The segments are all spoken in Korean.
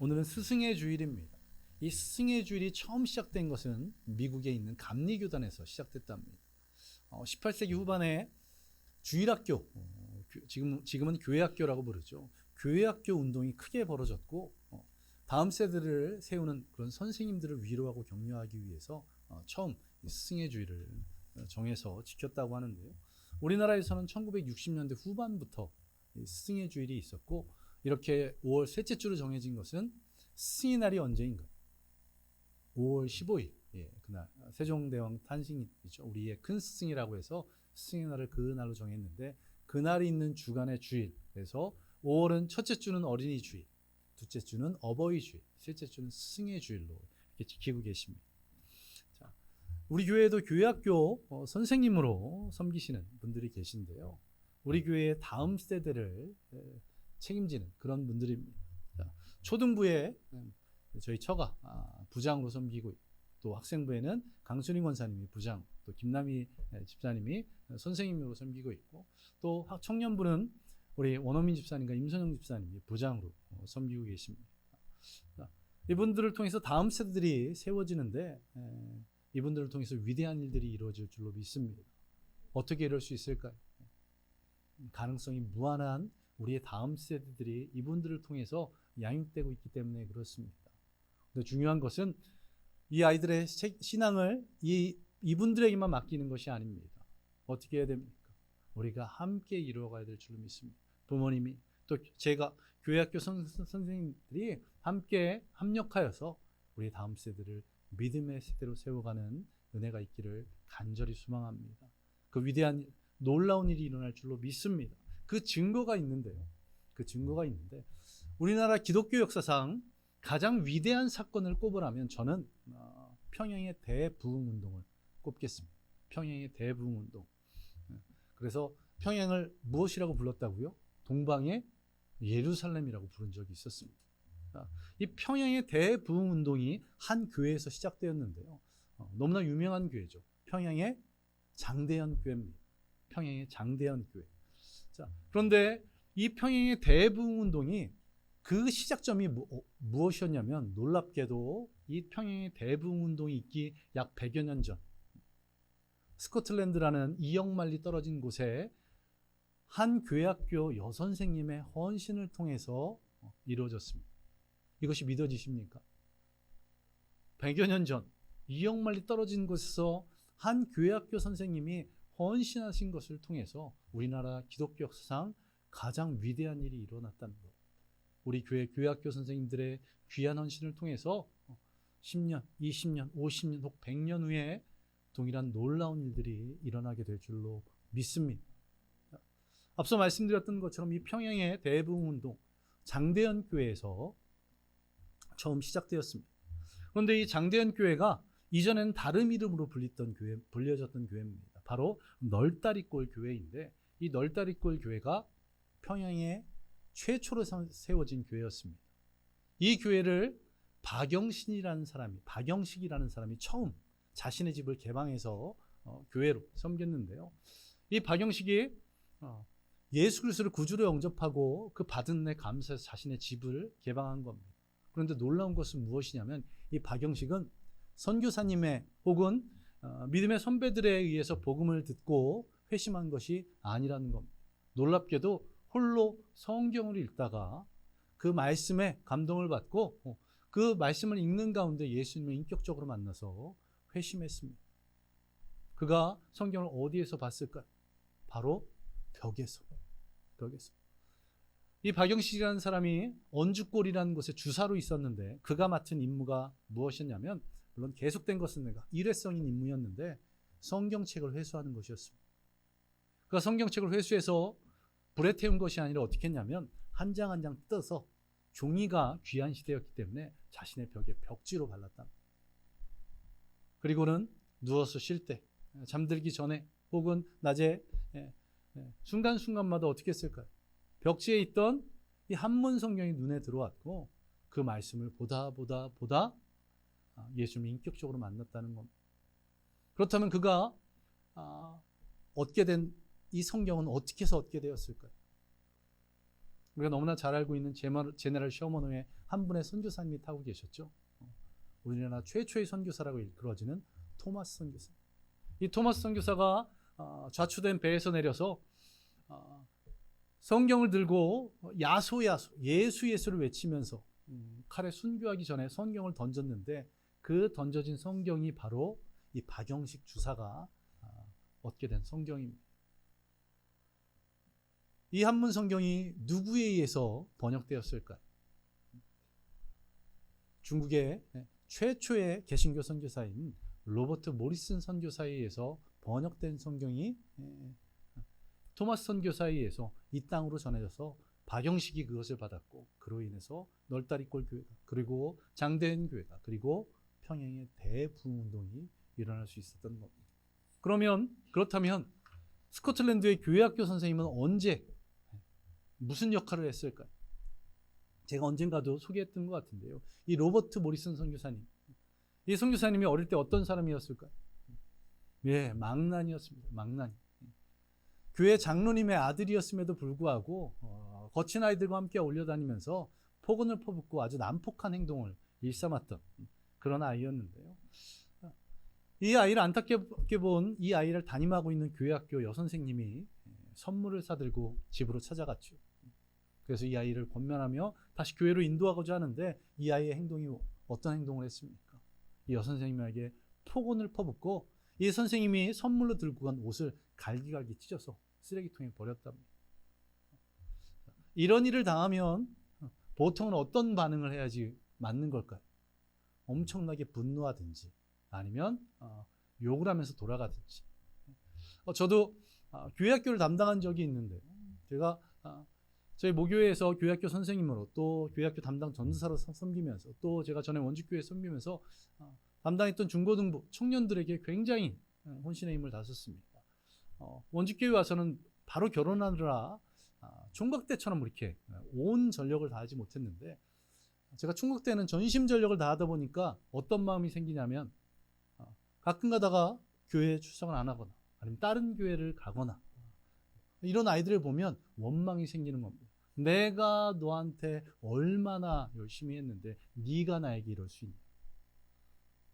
오늘은 스승의 주일입니다. 이 스승의 주일이 처음 시작된 것은 미국에 있는 감리교단에서 시작됐답니다. 18세기 후반에 주일학교, 지금은 교회학교라고 부르죠. 교회학교 운동이 크게 벌어졌고, 다음 세대를 세우는 그런 선생님들을 위로하고 격려하기 위해서 처음 스승의 주일을 정해서 지켰다고 하는데요. 우리나라에서는 1960년대 후반부터 스승의 주일이 있었고, 이렇게 5월 셋째 주로 정해진 것은 스승의 날이 언제인가? 5월 15일, 그날 세종대왕 탄신이죠. 우리의 큰 스승이라고 해서 스승의 날을 그 날로 정했는데, 그날이 있는 주간의 주일. 그래서 5월은 첫째 주는 어린이 주일, 둘째 주는 어버이 주일, 셋째 주는 스승의 주일로 이렇게 지키고 계십니다. 자, 우리 교회에도 교회학교 선생님으로 섬기시는 분들이 계신데요. 우리 교회의 다음 세대를 책임지는 그런 분들입니다. 자, 초등부에 저희 처가 부장으로 섬기고, 또 학생부에는 강순희 권사님이 부장, 또 김남희 집사님이 선생님으로 섬기고 있고, 또 청년부는 우리 원어민 집사님과 임선영 집사님이 부장으로 섬기고 계십니다. 이분들을 통해서 다음 세대들이 세워지는데, 이분들을 통해서 위대한 일들이 이루어질 줄로 믿습니다. 어떻게 이럴 수 있을까요? 가능성이 무한한 우리의 다음 세대들이 이분들을 통해서 양육되고 있기 때문에 그렇습니다. 근데 중요한 것은 이 아이들의 신앙을 이분들에게만 맡기는 것이 아닙니다. 어떻게 해야 됩니까? 우리가 함께 이루어가야 될 줄로 믿습니다. 부모님이, 또 제가 교회학교 선생님들이 함께 합력하여서 우리 다음 세대를 믿음의 세대로 세워가는 은혜가 있기를 간절히 소망합니다. 그 위대한 놀라운 일이 일어날 줄로 믿습니다. 그 증거가 있는데 우리나라 기독교 역사상 가장 위대한 사건을 꼽으라면 저는 평양의 대부흥운동을 꼽겠습니다. 평양의 대부흥운동. 그래서 평양을 무엇이라고 불렀다고요? 동방의 예루살렘이라고 부른 적이 있었습니다. 이 평양의 대부흥운동이 한 교회에서 시작되었는데요. 너무나 유명한 교회죠. 평양의 장대현 교회입니다. 평양의 장대현 교회. 자, 그런데 이 평양의 대부흥운동이 그 시작점이 무엇이었냐면, 놀랍게도 이 평양의 대부흥운동이 있기 약 100여 년 전, 스코틀랜드라는 2억 마일리 떨어진 곳에 한 교회학교 여선생님의 헌신을 통해서 이루어졌습니다. 이것이 믿어지십니까? 100여 년 전 2억 마일리 떨어진 곳에서 한 교회학교 선생님이 헌신하신 것을 통해서 우리나라 기독교 역사상 가장 위대한 일이 일어났다는 것. 우리 교회학교 선생님들의 귀한 헌신을 통해서 10년, 20년, 50년, 혹 100년 후에 동일한 놀라운 일들이 일어나게 될 줄로 믿습니다. 앞서 말씀드렸던 것처럼 이 평양의 대부흥운동, 장대현 교회에서 처음 시작되었습니다. 그런데 이 장대현 교회가 이전에는 다른 이름으로 불려졌던 교회입니다. 바로 널다리골 교회인데, 이 널다리골 교회가 평양에 최초로 세워진 교회였습니다. 이 교회를 박영식이라는 사람이 처음 자신의 집을 개방해서 교회로 섬겼는데요. 이 박영식이 예수 그리스도를 구주로 영접하고 그 받은 데 감사해서 자신의 집을 개방한 겁니다. 그런데 놀라운 것은 무엇이냐면, 이 박영식은 선교사님의 혹은 믿음의 선배들에 의해서 복음을 듣고 회심한 것이 아니라는 겁니다. 놀랍게도 홀로 성경을 읽다가 그 말씀에 감동을 받고 그 말씀을 읽는 가운데 예수님을 인격적으로 만나서 회심했습니다. 그가 성경을 어디에서 봤을까요? 바로 벽에서. 이 박영식이라는 사람이 언주골이라는 곳에 주사로 있었는데, 그가 맡은 임무가 무엇이었냐면, 물론 계속된 것은 일회성인 임무였는데 성경책을 회수하는 것이었습니다. 그가 성경책을 회수해서 불에 태운 것이 아니라 어떻게 했냐면, 한 장 한 장 뜯어서, 종이가 귀한 시대였기 때문에 자신의 벽에 벽지로 발랐다. 그리고는 누워서 쉴 때, 잠들기 전에 혹은 낮에 순간순간마다 어떻게 했을까요? 벽지에 있던 이 한문 성경이 눈에 들어왔고, 그 말씀을 보다 예수님을 인격적으로 만났다는 겁니다. 그렇다면 그가 얻게 된 이 성경은 어떻게 해서 얻게 되었을까요? 우리가 너무나 잘 알고 있는 제너럴 셔먼호의 한 분의 선교사님이 타고 계셨죠. 우리나라 최초의 선교사라고 일컬어지는 토마스 선교사. 이 토마스 선교사가 좌초된 배에서 내려서 성경을 들고 야소 예수 예수를 외치면서 칼에 순교하기 전에 성경을 던졌는데, 그 던져진 성경이 바로 이 박영식 주사가 얻게 된 성경입니다. 이 한문 성경이 누구에 의해서 번역되었을까요? 중국의 최초의 개신교 선교사인 로버트 모리슨 선교사에 의해서 번역된 성경이 토마스 선교사에 의해서 이 땅으로 전해져서 박영식이 그것을 받았고, 그로 인해서 널다리꼴 교회가, 그리고 장대인 교회가, 그리고 평양의 대부흥운동이 일어날 수 있었던 겁니다. 그렇다면 스코틀랜드의 교회학교 선생님은 언제 무슨 역할을 했을까요? 제가 언젠가도 소개했던 것 같은데요. 이 로버트 모리슨 선교사님, 이 선교사님이 어릴 때 어떤 사람이었을까요? 예, 망난이었습니다. 망난. 교회 장로님의 아들이었음에도 불구하고 거친 아이들과 함께 올려다니면서 폭언을 퍼붓고 아주 난폭한 행동을 일삼았던 그런 아이였는데요. 이 아이를 안타깝게 본 이 아이를 담임하고 있는 교회학교 여선생님이 선물을 사들고 집으로 찾아갔죠. 그래서 이 아이를 권면하며 다시 교회로 인도하고자 하는데, 이 아이의 행동이 어떤 행동을 했습니까? 이 여선생님에게 폭언을 퍼붓고, 이 선생님이 선물로 들고 간 옷을 갈기갈기 찢어서 쓰레기통에 버렸답니다. 이런 일을 당하면 보통은 어떤 반응을 해야지 맞는 걸까요? 엄청나게 분노하든지 아니면 욕을 하면서 돌아가든지. 저도 교회학교를 담당한 적이 있는데, 제가 저희 모교회에서 교회학교 선생님으로, 또 교회학교 담당 전도사로 섬기면서, 또 제가 전에 원주교회 섬기면서 담당했던 중고등부 청년들에게 굉장히 혼신의 힘을 다했습니다. 원주교회 와서는 바로 결혼하느라 총각 때처럼 이렇게 온 전력을 다하지 못했는데, 제가 총각 때는 전심 전력을 다하다 보니까 어떤 마음이 생기냐면, 가끔 가다가 교회에 출석을 안 하거나 아니면 다른 교회를 가거나, 이런 아이들을 보면 원망이 생기는 겁니다. 내가 너한테 얼마나 열심히 했는데 네가 나에게 이럴 수 있냐,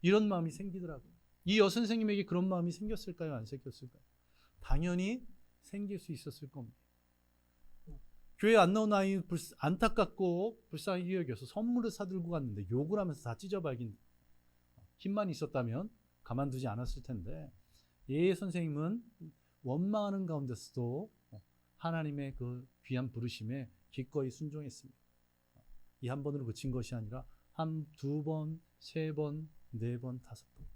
이런 마음이 생기더라고요. 이 여선생님에게 그런 마음이 생겼을까요? 안 생겼을까요? 당연히 생길 수 있었을 겁니다. 교회 안 나온 아이 안타깝고 불쌍히 여겨서 선물을 사들고 갔는데 욕을 하면서 다 찢어발긴, 힘만 있었다면 가만두지 않았을 텐데, 예 선생님은 원망하는 가운데서도 하나님의 그 귀한 부르심에 기꺼이 순종했습니다. 이 한 번으로 그친 것이 아니라 두 번, 세 번, 네 번, 다섯 번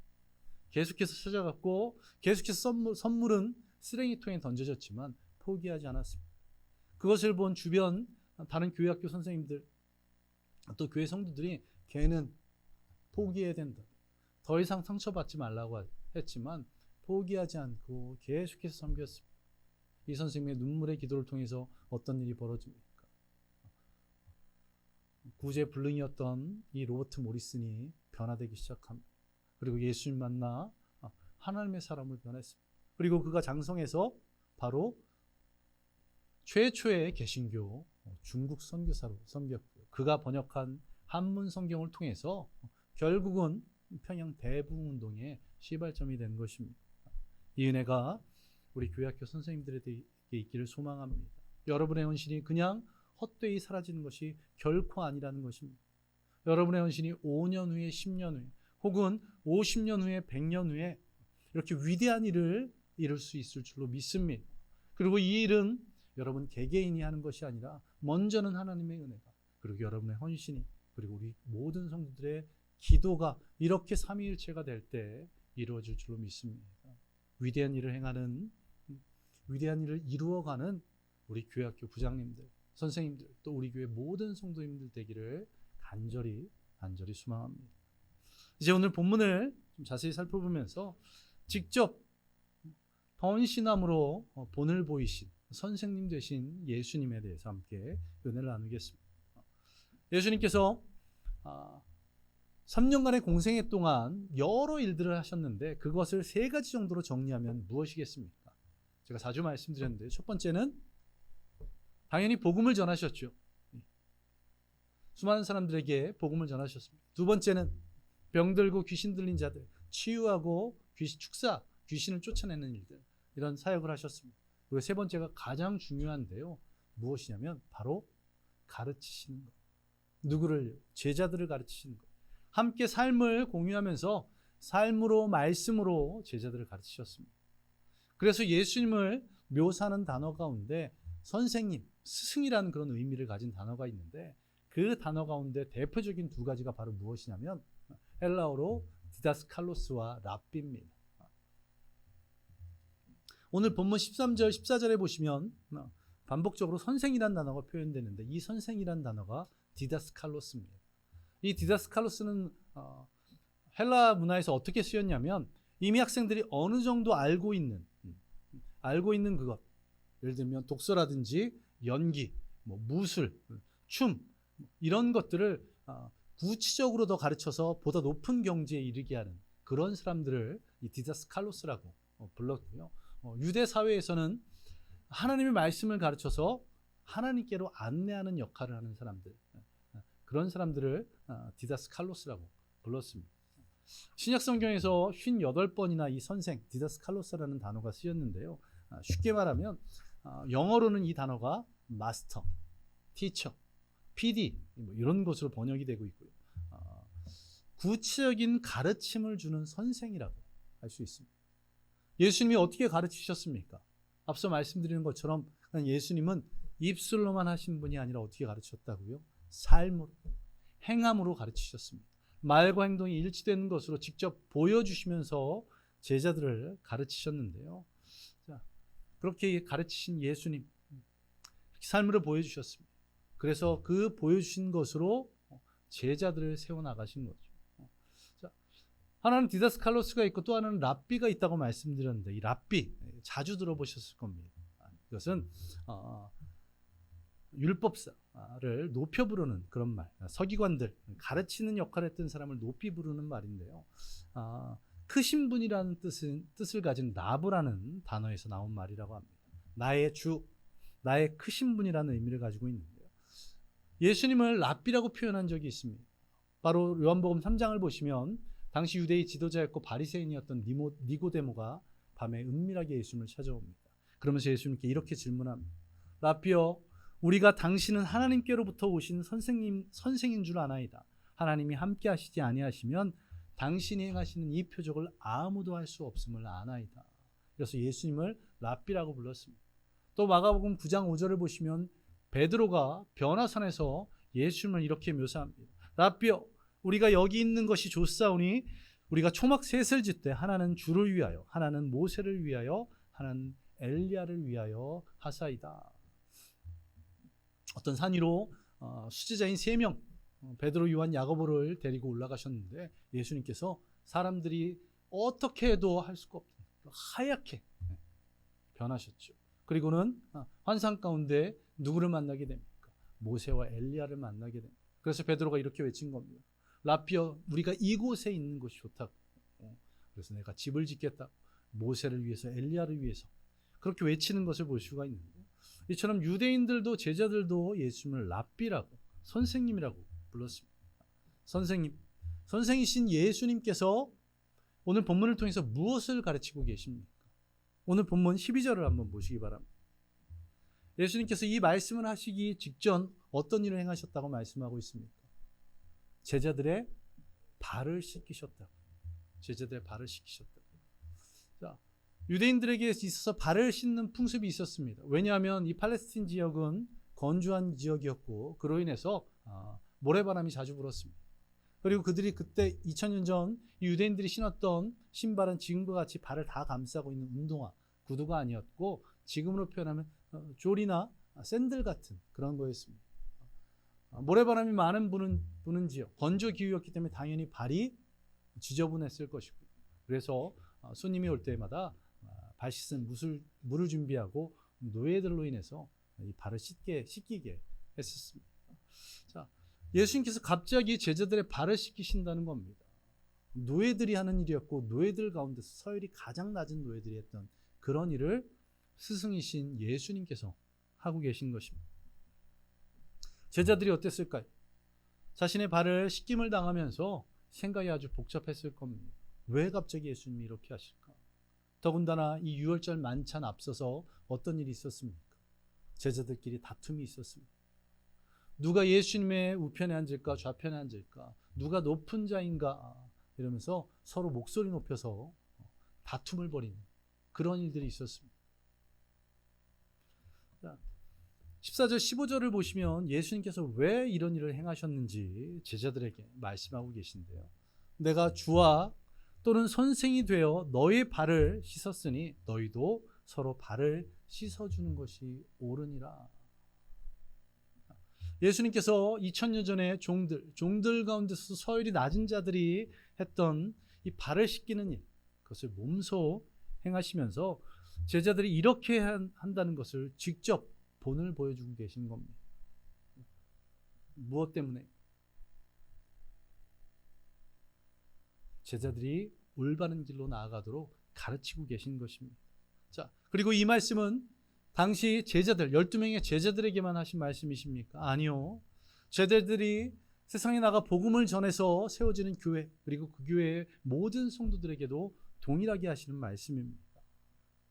계속해서 찾아갔고, 계속해서 선물은 쓰레기통에 던져졌지만 포기하지 않았습니다. 그것을 본 주변 다른 교회학교 선생님들, 또 교회 성도들이 걔는 포기해야 된다, 더 이상 상처받지 말라고 했지만 포기하지 않고 계속해서 섬겼습니다. 이 선생님의 눈물의 기도를 통해서 어떤 일이 벌어집니까? 구제불능이었던 이 로버트 모리슨이 변화되기 시작합니다. 그리고 예수님 만나 하나님의 사람을 변했습니다. 그리고 그가 장성해서 바로 최초의 개신교 중국 선교사로 섬겼고요. 그가 번역한 한문 성경을 통해서 결국은 평양 대부흥운동의 시발점이 된 것입니다. 이 은혜가 우리 교회학교 선생님들에게 있기를 소망합니다. 여러분의 헌신이 그냥 헛되이 사라지는 것이 결코 아니라는 것입니다. 여러분의 헌신이 5년 후에, 10년 후에, 혹은 50년 후에, 100년 후에 이렇게 위대한 일을 이룰 수 있을 줄로 믿습니다. 그리고 이 일은 여러분 개개인이 하는 것이 아니라 먼저는 하나님의 은혜가, 그리고 여러분의 헌신이, 그리고 우리 모든 성도들의 기도가 이렇게 삼위일체가 될 때 이루어질 줄로 믿습니다. 위대한 일을 행하는, 위대한 일을 이루어가는 우리 교회학교 부장님들, 선생님들, 또 우리 교회 모든 성도님들 되기를 간절히 소망합니다. 이제 오늘 본문을 좀 자세히 살펴보면서 직접 헌신함으로 본을 보이신 선생님 되신 예수님에 대해서 함께 은혜를 나누겠습니다. 예수님께서 3년간의 공생애 동안 여러 일들을 하셨는데, 그것을 세 가지 정도로 정리하면 무엇이겠습니까? 제가 자주 말씀드렸는데, 첫 번째는 당연히 복음을 전하셨죠. 수많은 사람들에게 복음을 전하셨습니다. 두 번째는 병들고 귀신 들린 자들 치유하고 귀신을 쫓아내는 일들, 이런 사역을 하셨습니다. 그리고 세 번째가 가장 중요한데요. 무엇이냐면 바로 가르치시는 것. 누구를? 제자들을 가르치시는 것. 함께 삶을 공유하면서 삶으로, 말씀으로 제자들을 가르치셨습니다. 그래서 예수님을 묘사하는 단어 가운데 선생님, 스승이라는 그런 의미를 가진 단어가 있는데, 그 단어 가운데 대표적인 두 가지가 바로 무엇이냐면 헬라어로 디다스칼로스와 랍비입니다. 오늘 본문 13절, 14절에 보시면 반복적으로 선생이라는 단어가 표현되는데, 이 선생이라는 단어가 디다스칼로스입니다. 이 디다스칼로스는 헬라 문화에서 어떻게 쓰였냐면, 이미 학생들이 어느 정도 알고 있는 그것, 예를 들면 독서라든지 연기, 무술, 춤, 이런 것들을 구치적으로 더 가르쳐서 보다 높은 경지에 이르게 하는 그런 사람들을 이 디다스칼로스라고 불렀고요. 유대 사회에서는 하나님의 말씀을 가르쳐서 하나님께로 안내하는 역할을 하는 사람들, 그런 사람들을 디다스칼로스라고 불렀습니다. 신약 성경에서 58번이나 이 선생, 디다스칼로스라는 단어가 쓰였는데요. 쉽게 말하면 영어로는 이 단어가 마스터, 티처, PD 이런 것으로 번역이 되고 있고요. 구체적인 가르침을 주는 선생이라고 할 수 있습니다. 예수님이 어떻게 가르치셨습니까? 앞서 말씀드리는 것처럼 예수님은 입술로만 하신 분이 아니라 어떻게 가르치셨다고요? 삶으로, 행함으로 가르치셨습니다. 말과 행동이 일치되는 것으로 직접 보여주시면서 제자들을 가르치셨는데요. 자, 그렇게 가르치신 예수님, 삶으로 보여주셨습니다. 그래서 그 보여주신 것으로 제자들을 세워나가신 거죠. 자, 하나는 디다스칼로스가 있고 또 하나는 랍비가 있다고 말씀드렸는데, 이 랍비 자주 들어보셨을 겁니다. 이것은 율법사를 높여 부르는 그런 말, 서기관들, 가르치는 역할을 했던 사람을 높이 부르는 말인데요. 크신 분이라는 뜻을 가진 라브라는 단어에서 나온 말이라고 합니다. 나의 주, 나의 크신 분이라는 의미를 가지고 있는데요. 예수님을 랍비라고 표현한 적이 있습니다. 바로 요한복음 3장을 보시면 당시 유대의 지도자였고 바리새인이었던 니고데모가 밤에 은밀하게 예수님을 찾아옵니다. 그러면서 예수님께 이렇게 질문합니다. 랍비여, 우리가 당신은 하나님께로부터 오신 선생인 줄 아나이다. 하나님이 함께 하시지 아니하시면 당신이 행하시는 이 표적을 아무도 할 수 없음을 아나이다. 그래서 예수님을 랍비라고 불렀습니다. 또 마가복음 9장 5절을 보시면 베드로가 변화산에서 예수님을 이렇게 묘사합니다. 랍비여, 우리가 여기 있는 것이 좋사오니 우리가 초막 셋을 짓되 하나는 주를 위하여, 하나는 모세를 위하여, 하나는 엘리야를 위하여 하사이다. 어떤 산 위로 수제자인 3명, 베드로, 요한, 야고보를 데리고 올라가셨는데 예수님께서 사람들이 어떻게 해도 할 수가 없는 하얗게 변하셨죠. 그리고는 환상 가운데 누구를 만나게 됩니까? 모세와 엘리야를 만나게 됩니다. 그래서 베드로가 이렇게 외친 겁니다. 랍비여, 우리가 이곳에 있는 것이 좋다고. 그래서 내가 집을 짓겠다. 모세를 위해서, 엘리야를 위해서. 그렇게 외치는 것을 볼 수가 있는데, 이처럼 유대인들도 제자들도 예수님을 랍비라고, 선생님이라고 불렀습니다. 선생이신 예수님께서 오늘 본문을 통해서 무엇을 가르치고 계십니까? 오늘 본문 12절을 한번 보시기 바랍니다. 예수님께서 이 말씀을 하시기 직전 어떤 일을 행하셨다고 말씀하고 있습니까? 제자들의 발을 씻기셨다고. 제자들의 발을 씻기셨다고. 자, 유대인들에게 있어서 발을 씻는 풍습이 있었습니다. 왜냐하면 이 팔레스틴 지역은 건조한 지역이었고 그로 인해서 모래바람이 자주 불었습니다. 그리고 그들이 그때 2000년 전 유대인들이 신었던 신발은 지금과 같이 발을 다 감싸고 있는 운동화, 구두가 아니었고 지금으로 표현하면 조리나 샌들 같은 그런 거였습니다. 모래바람이 많은 부는 지역, 건조 기후였기 때문에 당연히 발이 지저분했을 것이고, 그래서 손님이 올 때마다 발 씻은 물을 준비하고 노예들로 인해서 이 발을 씻기게 했었습니다. 자, 예수님께서 갑자기 제자들의 발을 씻기신다는 겁니다. 노예들이 하는 일이었고 노예들 가운데서 서열이 가장 낮은 노예들이 했던 그런 일을 스승이신 예수님께서 하고 계신 것입니다. 제자들이 어땠을까요? 자신의 발을 씻김을 당하면서 생각이 아주 복잡했을 겁니다. 왜 갑자기 예수님이 이렇게 하실까? 더군다나 이 유월절 만찬 앞서서 어떤 일이 있었습니까? 제자들끼리 다툼이 있었습니다. 누가 예수님의 우편에 앉을까 좌편에 앉을까, 누가 높은 자인가 이러면서 서로 목소리 높여서 다툼을 벌이는 그런 일들이 있었습니다. 14절 15절을 보시면 예수님께서 왜 이런 일을 행하셨는지 제자들에게 말씀하고 계신데요. 내가 주와 또는 선생이 되어 너의 발을 씻었으니 너희도 서로 발을 씻어주는 것이 옳으니라. 예수님께서 2000년 전에 종들 가운데서 서열이 낮은 자들이 했던 이 발을 씻기는 일, 그것을 몸소 행하시면서 제자들이 이렇게 한다는 것을 직접 본을 보여주고 계신 겁니다. 무엇 때문에? 제자들이 올바른 길로 나아가도록 가르치고 계신 것입니다. 자, 그리고 이 말씀은 당시 제자들, 12명의 제자들에게만 하신 말씀이십니까? 아니요. 제자들이 세상에 나가 복음을 전해서 세워지는 교회, 그리고 그 교회의 모든 성도들에게도 동일하게 하시는 말씀입니다.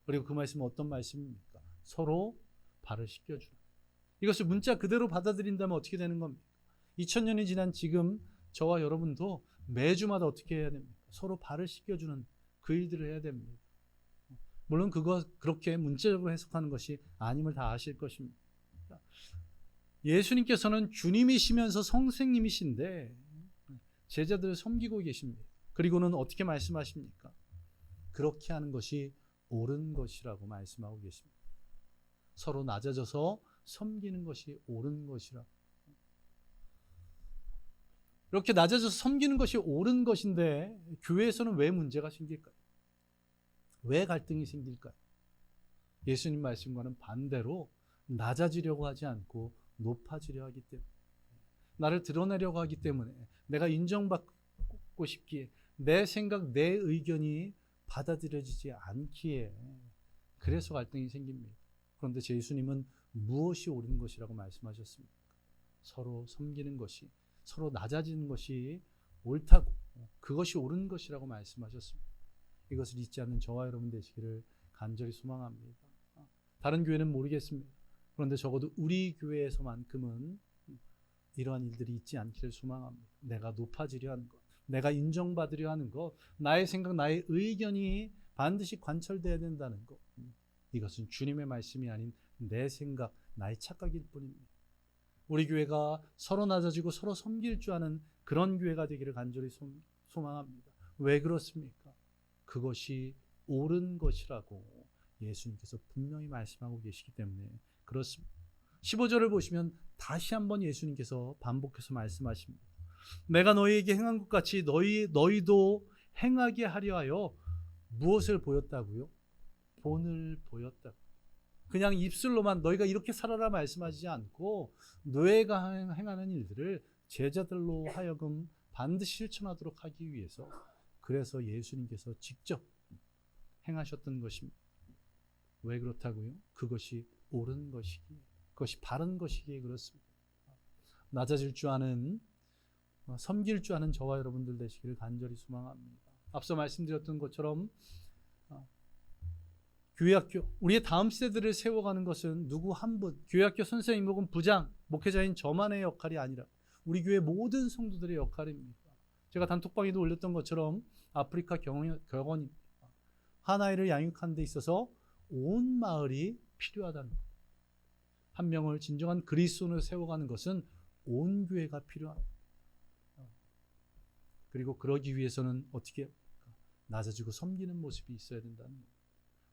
그리고 그 말씀은 어떤 말씀입니까? 서로 발을 씻겨주라. 이것을 문자 그대로 받아들인다면 어떻게 되는 겁니까? 2000년이 지난 지금 저와 여러분도 매주마다 어떻게 해야 됩니까? 서로 발을 씻겨주는 그 일들을 해야 됩니다. 물론 그렇게 문자적으로 해석하는 것이 아님을 다 아실 것입니다. 예수님께서는 주님이시면서 선생님이신데 제자들을 섬기고 계십니다. 그리고는 어떻게 말씀하십니까? 그렇게 하는 것이 옳은 것이라고 말씀하고 계십니다. 서로 낮아져서 섬기는 것이 옳은 것이라. 이렇게 낮아져서 섬기는 것이 옳은 것인데 교회에서는 왜 문제가 생길까요? 왜 갈등이 생길까요? 예수님 말씀과는 반대로 낮아지려고 하지 않고 높아지려 하기 때문에, 나를 드러내려고 하기 때문에, 내가 인정받고 싶기에 내 생각, 내 의견이 받아들여지지 않기에 그래서 갈등이 생깁니다. 그런데 예수님은 무엇이 옳은 것이라고 말씀하셨습니까? 서로 섬기는 것이, 서로 낮아지는 것이 옳다고, 그것이 옳은 것이라고 말씀하셨습니다. 이것을 잊지 않는 저와 여러분 되시기를 간절히 소망합니다. 다른 교회는 모르겠습니다. 그런데 적어도 우리 교회에서만큼은 이러한 일들이 있지 않기를 소망합니다. 내가 높아지려 하는 것, 내가 인정받으려 하는 것, 나의 생각, 나의 의견이 반드시 관철돼야 된다는 것, 이것은 주님의 말씀이 아닌 내 생각, 나의 착각일 뿐입니다. 우리 교회가 서로 낮아지고 서로 섬길 줄 아는 그런 교회가 되기를 간절히 소망합니다. 왜 그렇습니까? 그것이 옳은 것이라고 예수님께서 분명히 말씀하고 계시기 때문에 그렇습니다. 15절을 보시면 다시 한번 예수님께서 반복해서 말씀하십니다. 내가 너희에게 행한 것 같이 너희도 행하게 하려 하여 무엇을 보였다고요? 본을 보였다. 그냥 입술로만 너희가 이렇게 살아라 말씀하지 않고 너희가 행하는 일들을 제자들로 하여금 반드시 실천하도록 하기 위해서, 그래서 예수님께서 직접 행하셨던 것입니다. 왜 그렇다고요? 그것이 옳은 것이기에, 그것이 바른 것이기에 그렇습니다. 낮아질 줄 아는, 섬길 줄 아는 저와 여러분들 되시기를 간절히 소망합니다. 앞서 말씀드렸던 것처럼 교회학교, 우리의 다음 세대를 세워가는 것은 누구 한 분, 교회학교 선생님 혹은 부장, 목회자인 저만의 역할이 아니라 우리 교회 모든 성도들의 역할입니다. 제가 단톡방에도 올렸던 것처럼 아프리카 격언입니다. 한 아이를 양육하는 데 있어서 온 마을이 필요하다는 것. 한 명을 진정한 그리스도인으로 세워가는 것은 온 교회가 필요합니다. 그리고 그러기 위해서는 어떻게 낮아지고 섬기는 모습이 있어야 된다는 것.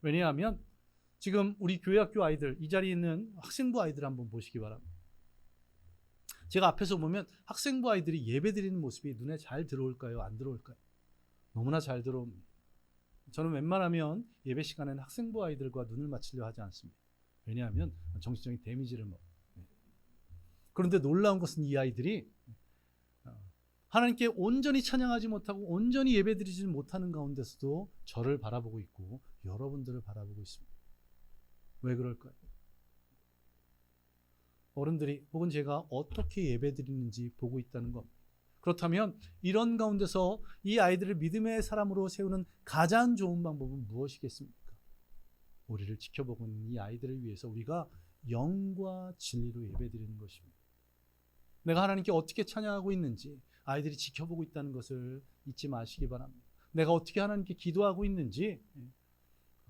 왜냐하면 지금 우리 교회학교 아이들, 이 자리에 있는 학생부 아이들 한번 보시기 바랍니다. 제가 앞에서 보면 학생부 아이들이 예배 드리는 모습이 눈에 잘 들어올까요? 안 들어올까요? 너무나 잘 들어옵니다. 저는 웬만하면 예배 시간에는 학생부 아이들과 눈을 맞추려 하지 않습니다. 왜냐하면 정신적인 데미지를 먹어요. 그런데 놀라운 것은 이 아이들이 하나님께 온전히 찬양하지 못하고 온전히 예배드리지 못하는 가운데서도 저를 바라보고 있고 여러분들을 바라보고 있습니다. 왜 그럴까요? 어른들이 혹은 제가 어떻게 예배드리는지 보고 있다는 것. 그렇다면 이런 가운데서 이 아이들을 믿음의 사람으로 세우는 가장 좋은 방법은 무엇이겠습니까? 우리를 지켜보고 있는 이 아이들을 위해서 우리가 영과 진리로 예배드리는 것입니다. 내가 하나님께 어떻게 찬양하고 있는지 아이들이 지켜보고 있다는 것을 잊지 마시기 바랍니다. 내가 어떻게 하나님께 기도하고 있는지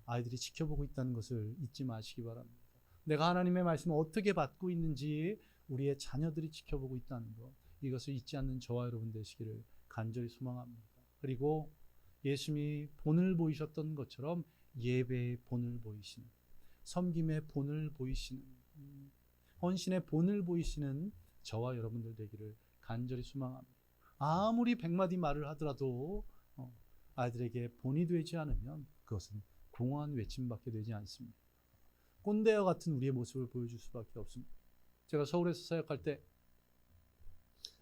아이들이 지켜보고 있다는 것을 잊지 마시기 바랍니다. 내가 하나님의 말씀을 어떻게 받고 있는지 우리의 자녀들이 지켜보고 있다는 것, 이것을 잊지 않는 저와 여러분 되시기를 간절히 소망합니다. 그리고 예수님이 본을 보이셨던 것처럼 예배의 본을 보이시는, 섬김의 본을 보이시는, 헌신의 본을 보이시는 저와 여러분들 되기를 간절히 소망합니다. 아무리 100마디 말을 하더라도 아이들에게 본이 되지 않으면 그것은 공허한 외침밖에 되지 않습니다. 꼰대와 같은 우리의 모습을 보여줄 수밖에 없습니다. 제가 서울에서 사역할 때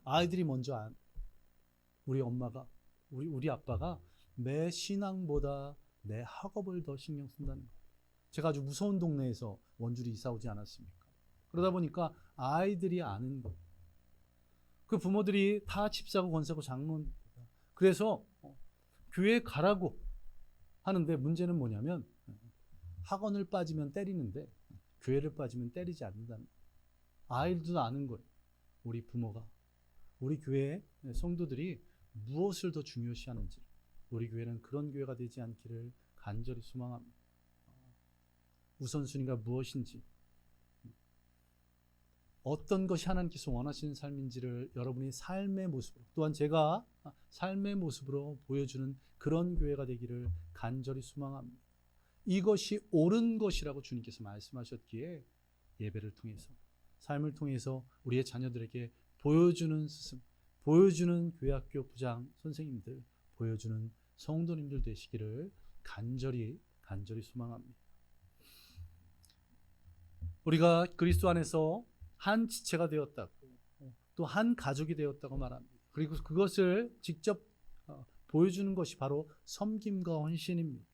아이들이 먼저 우리 엄마가 우리 아빠가 내 신앙보다 내 학업을 더 신경 쓴다는 거예요. 제가 아주 무서운 동네에서 원주로 이사 오지 않았습니까? 그러다 보니까 아이들이 아는 것. 그 부모들이 다 집사고 권사고 장로입니다. 그래서 교회 가라고 하는데 문제는 뭐냐면 학원을 빠지면 때리는데 교회를 빠지면 때리지 않는다는 거예요. 아이들도 아는 거예요. 우리 부모가 우리 교회 성도들이 무엇을 더 중요시하는지, 우리 교회는 그런 교회가 되지 않기를 간절히 소망합니다. 우선순위가 무엇인지, 어떤 것이 하나님께서 원하시는 삶인지를 여러분이 삶의 모습으로, 또한 제가 삶의 모습으로 보여주는 그런 교회가 되기를 간절히 소망합니다. 이것이 옳은 것이라고 주님께서 말씀하셨기에 예배를 통해서, 삶을 통해서 우리의 자녀들에게 보여주는 스승, 보여주는 교회학교 부장 선생님들, 보여주는 성도님들 되시기를 간절히 소망합니다. 우리가 그리스도 안에서 한 지체가 되었다고, 또 한 가족이 되었다고 말합니다. 그리고 그것을 직접 보여주는 것이 바로 섬김과 헌신입니다.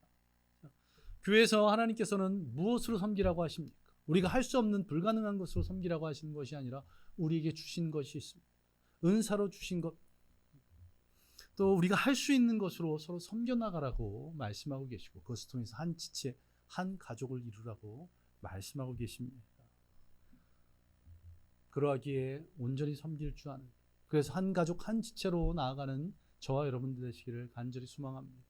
교회에서 하나님께서는 무엇으로 섬기라고 하십니까? 우리가 할 수 없는 불가능한 것으로 섬기라고 하시는 것이 아니라 우리에게 주신 것이 있습니다. 은사로 주신 것, 또 우리가 할 수 있는 것으로 서로 섬겨나가라고 말씀하고 계시고, 그것을 통해서 한 지체, 한 가족을 이루라고 말씀하고 계십니다. 그러하기에 온전히 섬길 줄 아는, 그래서 한 가족 한 지체로 나아가는 저와 여러분들 되시기를 간절히 소망합니다.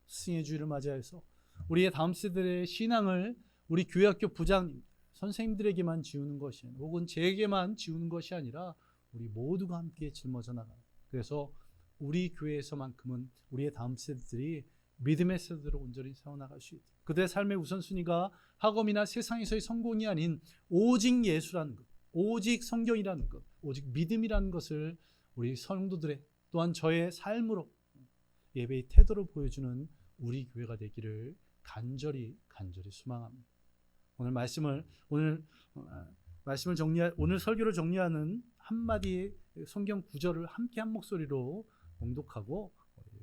스승의 주일을 맞이해서 우리의 다음 세대의 신앙을 우리 교회학교 부장님, 선생님들에게만 지우는 것이, 혹은 제게만 지우는 것이 아니라 우리 모두가 함께 짊어져 나가는, 그래서 우리 교회에서만큼은 우리의 다음 세대들이 믿음의 세대로 온전히 세워나갈 수 있도록, 그들의 삶의 우선순위가 학업이나 세상에서의 성공이 아닌 오직 예수라는 것, 오직 성경이라는 것, 오직 믿음이라는 것을 우리 성도들의, 또한 저의 삶으로, 예배의 태도로 보여주는 우리 교회가 되기를 간절히 소망합니다. 오늘 설교를 정리하는 한마디의 성경 구절을 함께 한 목소리로 봉독하고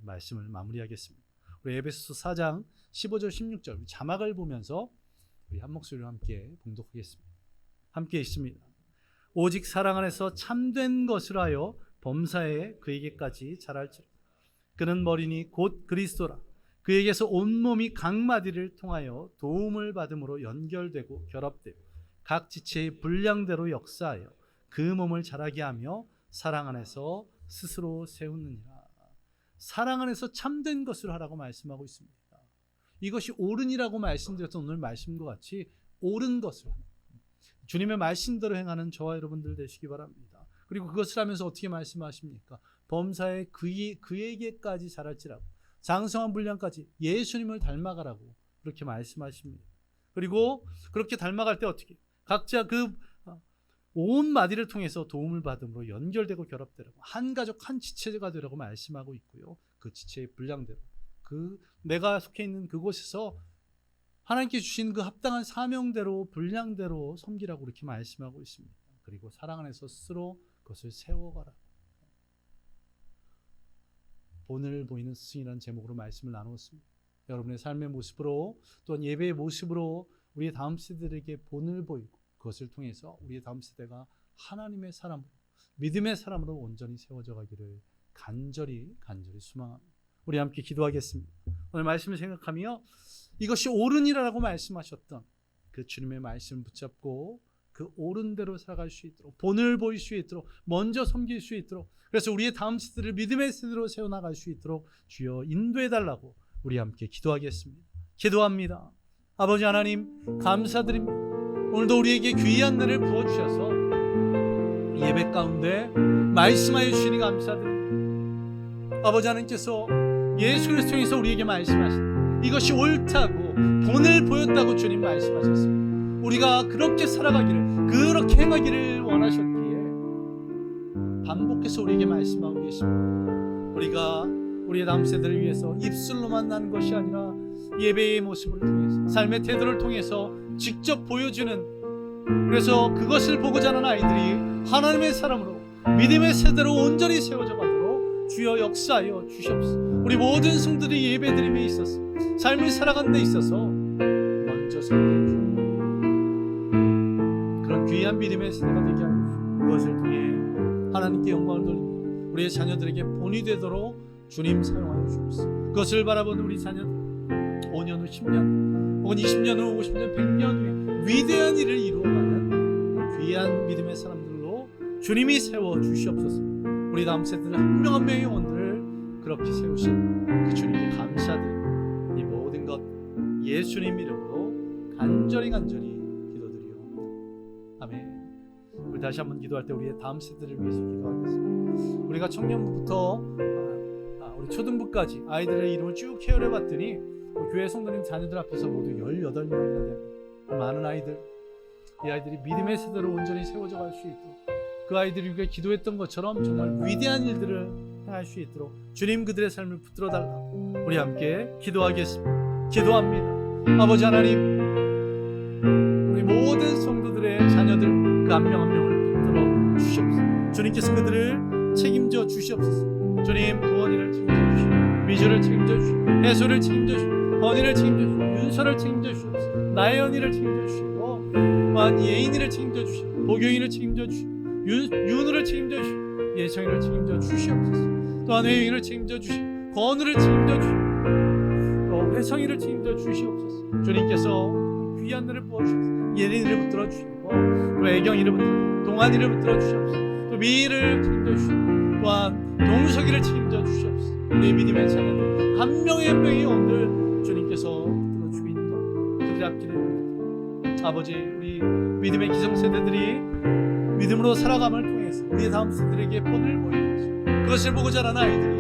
말씀을 마무리하겠습니다. 우리 에베소서 4장 15절 16절 자막을 보면서 우리 한 목소리로 함께 봉독하겠습니다. 함께 있습니다. 오직 사랑 안에서 참된 것을 하여 범사에 그에게까지 자랄지라. 그는 머리니 곧 그리스도라. 그에게서 온몸이 각 마디를 통하여 도움을 받음으로 연결되고 결합되고 각 지체의 분량대로 역사하여 그 몸을 자라게 하며 사랑 안에서 스스로 세우느니라. 사랑 안에서 참된 것을 하라고 말씀하고 있습니다. 이것이 옳은이라고 말씀드렸던 오늘 말씀과 같이 옳은 것을, 주님의 말씀대로 행하는 저와 여러분들 되시기 바랍니다. 그리고 그것을 하면서 어떻게 말씀하십니까? 범사에 그에게까지 자랄지라고, 장성한 분량까지 예수님을 닮아가라고 그렇게 말씀하십니다. 그리고 그렇게 닮아갈 때 어떻게? 각자 그 온 마디를 통해서 도움을 받음으로 연결되고 결합되라고, 한 가족 한 지체가 되라고 말씀하고 있고요. 그 지체의 분량대로, 그 내가 속해 있는 그곳에서 하나님께 주신 그 합당한 사명대로 분량대로 섬기라고 그렇게 말씀하고 있습니다. 그리고 사랑 안에서 스스로 그것을 세워가라. 본을 보이는 스승이라는 제목으로 말씀을 나누었습니다. 여러분의 삶의 모습으로, 또한 예배의 모습으로 우리의 다음 세대들에게 본을 보이고 그것을 통해서 우리의 다음 세대가 하나님의 사람으로, 믿음의 사람으로 온전히 세워져 가기를 간절히 소망합니다. 우리 함께 기도하겠습니다. 오늘 말씀을 생각하며 이것이 옳으니라라고 말씀하셨던 그 주님의 말씀을 붙잡고 그 옳은 대로 살아갈 수 있도록, 본을 보일 수 있도록, 먼저 섬길 수 있도록, 그래서 우리의 다음 세대를 믿음의 세대로 세워나갈 수 있도록 주여 인도해달라고 우리 함께 기도하겠습니다. 기도합니다. 아버지 하나님 감사드립니다. 오늘도 우리에게 귀한 날을 부어주셔서 예배 가운데 말씀하여 주시니 감사드립니다. 아버지 하나님께서 예수 그리스도를 통해서 우리에게 말씀하신 이것이 옳다고 본을 보였다고 주님 말씀하셨습니다. 우리가 그렇게 살아가기를, 그렇게 행하기를 원하셨기에 반복해서 우리에게 말씀하고 계십니다. 우리가 우리의 다음 세대를 위해서 입술로만 나는 것이 아니라 예배의 모습을 통해서, 삶의 태도를 통해서 직접 보여주는, 그래서 그것을 보고자 하는 아이들이 하나님의 사람으로 믿음의 세대로 온전히 세워져 가도록 주여 역사하여 주시옵소서. 우리 모든 성도들이 예배드림에 있어서, 삶을 살아가는 데 있어서 먼저 섬겨 주옵소서. 그런 귀한 믿음의 세대가 되게 하여 주시옵소서. 그것을 통해 하나님께 영광을 돌리며 우리의 자녀들에게 본이 되도록 주님 사용하여 주옵소서. 그것을 바라보는 우리 자녀들 5년 후 10년 혹은 20년 후 50년 100년 후에 위대한 일을 이루어가는 귀한 믿음의 사람들로 주님이 세워 주시옵소서. 우리 다음 세대는 한 명 한 명의 영혼들을 그렇게 세우신 그 주님께 감사드립니다. 이 모든 것 예수님 이름으로 간절히 기도드리옵나이다. 아멘. 우리 다시 한번 기도할 때 우리의 다음 세대를 위해서 기도하겠습니다. 우리가 청년부부터 우리 초등부까지 아이들의 이름을 쭉 케어해 봤더니 교회 성도님 자녀들 앞에서 모두 18명이나 됩니다. 많은 아이들, 이 아이들이 믿음의 세대로 온전히 세워져 갈 수 있도록, 그 아이들이 우리가 기도했던 것처럼 정말 위대한 일들을 행할 수 있도록 주님 그들의 삶을 붙들어 달라고 우리 함께 기도하겠습니다. 기도합니다. 아버지 하나님, 우리 모든 성도들의 자녀들 그 한 명 한 명을 붙들어 주시옵소서. 주님께서 그들을 책임져 주시옵소서. 주님, 도원이를 책임져 주시고, 미주를 책임져 주시고, 해소를 책임져 주시고, 건이를 책임져 주시고, 윤서를 책임져 주시옵소서. 나연이를 책임져 주시고, 또한 예인이를 책임져 주시고, 보경이를 책임져 주시고, 윤우를 책임져 주시고, 예성이를 책임져 주시옵소서. 또한 회영이를 책임져 주시고, 건우를 책임져 주시고, 또 회성이를 책임져 주시옵소서. 주님께서 귀한 날을 부어주셔서 예린이를 붙들어 주시고, 또 애경이를 붙들어 주시고, 동안이를 붙들어 주시옵소서. 또 미희를 책임져 주시고, 또한 동석이를 책임져 주시옵소서. 우리 믿음의 자녀들 한 명의 한 명의 오늘 주님께서 붙들어주고 있는 그들의 앞길을, 아버지, 우리 믿음의 기성세대들이 믿음으로 살아감을 통해서 우리의 다음 세대들에게 본을 보이게 하시고, 그것을 보고자 하는 아이들이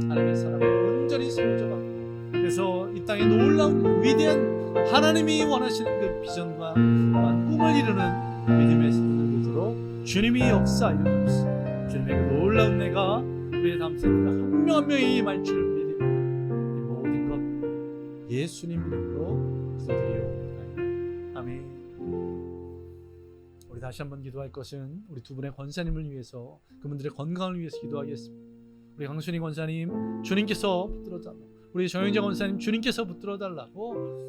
하나님의 사람으로 온전히 세워져 가고, 그래서 이 땅에 놀라운 위대한 하나님이 원하시는 그 비전과 꿈을 이루는 믿음의 세대들 되도록 주님이 역사하여 주옵소서. 주님의 그 놀라운 내가 우리의 다음 세대가 한 명 한 명이 임할 줄 믿으며 이 모든 것 예수님 이름으로 기도드리옵나이다. 아멘. 우리 다시 한번 기도할 것은 우리 두 분의 권사님을 위해서, 그분들의 건강을 위해서 기도하겠습니다. 우리 강순희 권사님 주님께서 붙들어 달라고, 우리 정영재 권사님 주님께서 붙들어 달라고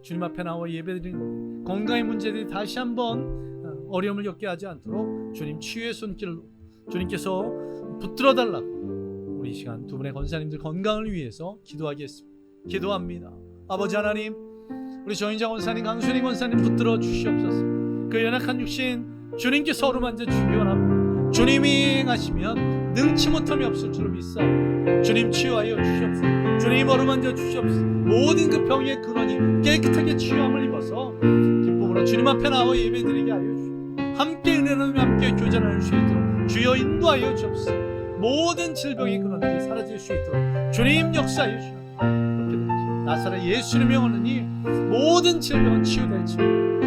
주님 앞에 나와 예배드리는 건강의 문제들이 다시 한번 어려움을 겪게 하지 않도록 주님 치유의 손길로 주님께서 붙들어 달라고 우리 시간 두 분의 권사님들 건강을 위해서 기도하겠습니다. 기도합니다. 아버지 하나님, 우리 정인장 권사님, 강순희 권사님 붙들어 주시옵소서. 그 연약한 육신 주님께서 어루만져 주시기 원합니다. 주님이 행하시면 능치 못함이 없을 줄 믿사 주님 치유하여 주시옵소서. 주님 어루만져 주시옵소서. 모든 그 병의 근원이 깨끗하게 치유함을 입어서 기쁨으로 주님 앞에 나와 예배드리게 하여 주시옵소서. 함께 은혜 나누며 함께 교제하는 수 있도록 주여 인도하여 주옵소서. 모든 질병의 근원들이 사라질 수 있도록 주님 역사하여 주시옵소서. 그렇게 되지 나사렛 예수님의 영원히 모든 질병은 치유될지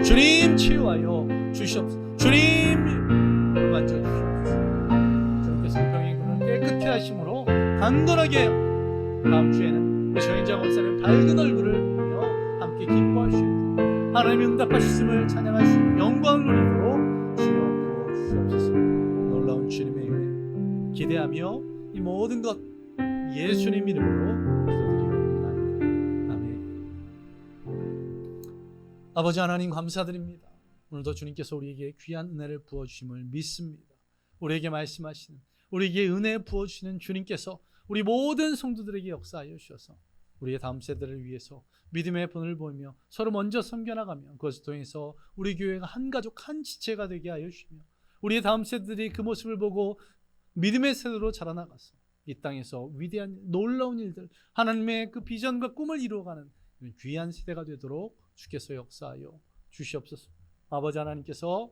주님 치유하여 주시옵소서. 주님 만져 주시옵소서. 주님께서 병의 근원을 깨끗게 하심으로 강건하게 다음 주에는 정인장 권사님 밝은 얼굴을 보며 함께 기뻐할 수 있도록 하나님의 응답하셨음을 찬양할 수 있는 영광을 누리도록 주여 부어주시옵소서. 놀라운 주님의 은혜 기대하며 이 모든 것 예수님 이름으로 기도드리옵나이다. 아멘. 아버지 하나님 감사드립니다. 오늘도 주님께서 우리에게 귀한 은혜를 부어주심을 믿습니다. 우리에게 말씀하시는, 우리에게 은혜 부어주시는 주님께서 우리 모든 성도들에게 역사하여 주셔서 우리의 다음 세대를 위해서 믿음의 본을 보이며 서로 먼저 섬겨나가며 그것을 통해서 우리 교회가 한 가족 한 지체가 되게 하여 주시며 우리의 다음 세대들이 그 모습을 보고 믿음의 세대로 자라나가서 이 땅에서 위대한 놀라운 일들, 하나님의 그 비전과 꿈을 이루어가는 귀한 세대가 되도록 주께서 역사하여 주시옵소서. 아버지 하나님께서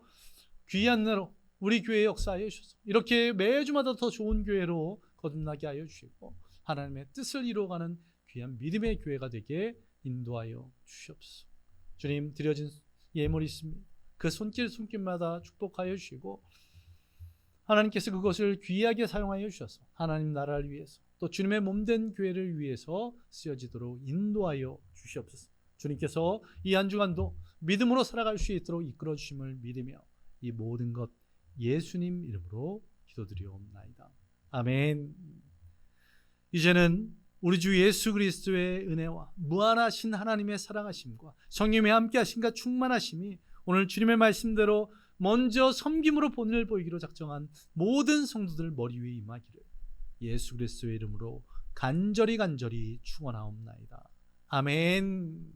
귀한 은혜로 우리 교회에 역사하여 주셔서 이렇게 매주마다 더 좋은 교회로 거듭나게 하여 주시고 하나님의 뜻을 이루어가는 귀한 믿음의 교회가 되게 인도하여 주시옵소서. 주님, 드려진 예물이 있습니다. 그 손길마다 축복하여 주시고 하나님께서 그것을 귀하게 사용하여 주셔서 하나님 나라를 위해서 또 주님의 몸된 교회를 위해서 쓰여지도록 인도하여 주시옵소서. 주님께서 이 한 주간도 믿음으로 살아갈 수 있도록 이끌어 주심을 믿으며 이 모든 것 예수님 이름으로 기도드리옵나이다. 아멘. 이제는 우리 주 예수 그리스도의 은혜와 무한하신 하나님의 사랑하심과 성령의 함께하심과 충만하심이 오늘 주님의 말씀대로 먼저 섬김으로 본을 보이기로 작정한 모든 성도들 머리 위에 임하기를 예수 그리스도의 이름으로 간절히 축원하옵나이다. 아멘.